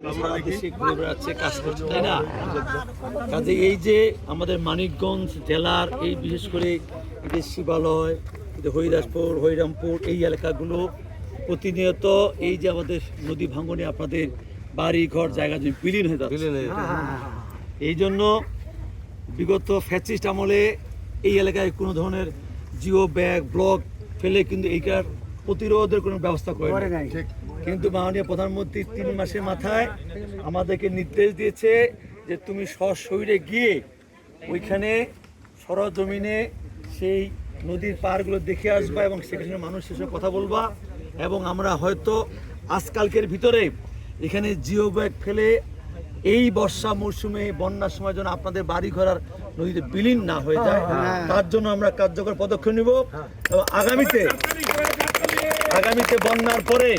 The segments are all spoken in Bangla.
বাংলাদেশে ঘুরে বেড়াচ্ছে, কাজ করছে, তাই না? কাজে এই যে আমাদের মানিকগঞ্জ জেলার এই বিশেষ করে এদের শিবালয়, হরিদাসপুর, হরিরামপুর এই এলাকাগুলো প্রতিনিয়ত এই যে আমাদের নদী ভাঙনে আপনাদের বাড়ি ঘর জায়গা জমি বিলীন হয়ে যাচ্ছে। এই জন্য বিগত ফ্যাসিস্ট আমলে এই এলাকায় কোনো ধরনের জিও ব্যাগ ব্লক ফেলে কিন্তু এইটার প্রতিরোধের কোনো ব্যবস্থা করে নাই। কিন্তু মাননীয় প্রধানমন্ত্রী 3 মাসের মাথায় আমাদেরকে নির্দেশ দিয়েছে যে তুমি সশরীরে গিয়ে ওইখানে সরজমিনে সেই নদীর পাড়গুলো দেখে আসবা এবং সেখানে মানুষের সাথে কথা বলবা, এবং আমরা হয়তো আজকালকের ভিতরে এখানে জিও ব্যাগ ফেলে এই বর্ষা মৌসুমে বন্যার সময় যেন আপনাদের বাড়ি ঘর নদীতে বিলীন না হয়ে যায়, তার জন্য আমরা কার্যকর পদক্ষেপ নিব। এবং আগামীতে বন্যার পরে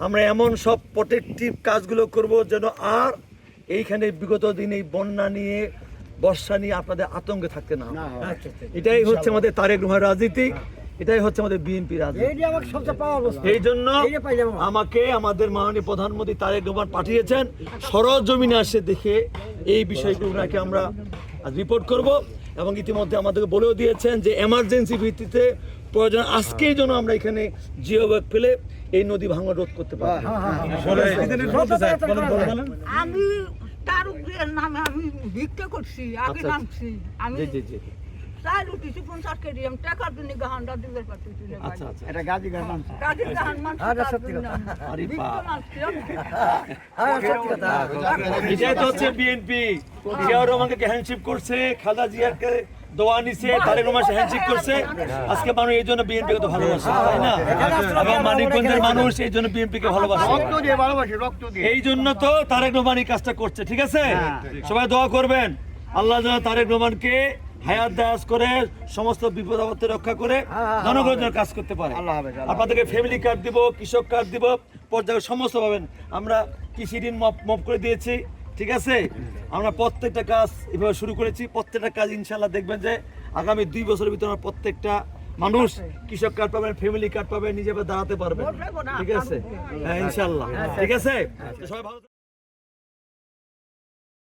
আমরা এমন সব প্রোটেক্টিভ কাজগুলো করব যেন আর এইখানে বিগত দিনে বন্যা নিয়ে বর্ষা নিয়ে আপনাদের আতঙ্কে থাকতে না। এটাই হচ্ছে আমাদের তারেক রহমানের রাজনীতি, এটাই হচ্ছে আমাদের বিএনপি রাজনীতি। এই জন্য আমাকে আমাদের মাননীয় প্রধানমন্ত্রী তারেক রহমান পাঠিয়েছেন সরজমিনে আসে দেখে এই বিষয়গুলোকে আমরা রিপোর্ট করব, এবং ইতিমধ্যে আমাদেরকে বলেও দিয়েছেন যে এমার্জেন্সি ভিত্তিতে প্রয়োজন আজকেই জন্য আমরা এখানে জিও ব্যাগ ফেলে এই নদী ভাঙন রোধ করতে পারি। আমি তারুকের নামে আমি ভিক্ষা করছি, আগে নামছি আমি চাল উঠেছি 50 কেজি আমি টাকার জন্য গাহানটা দিবার পারতেছি না। আচ্ছা আচ্ছা, এটা গাজী গাহান কাজের গাহান মানুষ সত্যি কথা। আরে ভিক্ষা বাপ, মানছি সত্যি কথা। এটাই তো হচ্ছে বিএনপি। জিয়াউর রহমানকে হ্যান্ডশেক করছে, খালেদা জিয়াকে দোয়া নিছে, তারেক রহমান হ্যান্ডশেক করছে। আজকে মানুষ এই জন্য বিএনপিকে তো ভালোবাসে, তাই না? এবং মানিকগঞ্জের মানুষ এই জন্য বিএনপিকে ভালোবাসে, রক্ত দিয়ে ভালোবাসি, রক্ত দিয়ে। এই জন্য তো তারেক রহমান এই কাজটা করছে। ঠিক আছে, সবাই দোয়া করবেন আল্লাহ যেন তারেক রহমানকে হায়াত দারাজ করে সমস্ত বিপদ আপদ রক্ষা করে জনগণের জন্য কাজ করতে পারে। আপনাদেরকে ফ্যামিলি কার্ড দিব, কৃষক কার্ড দিব, পর্যায়ে সমস্ত পাবেন। আমরা কৃষি ঋণ মাফ করে দিয়েছি। ঠিক আছে, আমরা প্রত্যেকটা কাজ এভাবে শুরু করেছি। প্রত্যেকটা কাজ ইনশাল্লাহ দেখবেন যে আগামী 2 বছরের ভিতরে আমরা প্রত্যেকটা মানুষ কৃষক কার্ড পাবেন, ফ্যামিলি কার্ড পাবেন, নিজে দাঁড়াতে পারবেন। ঠিক আছে, হ্যাঁ ইনশাল্লাহ। ঠিক আছে, সবাই ভালো।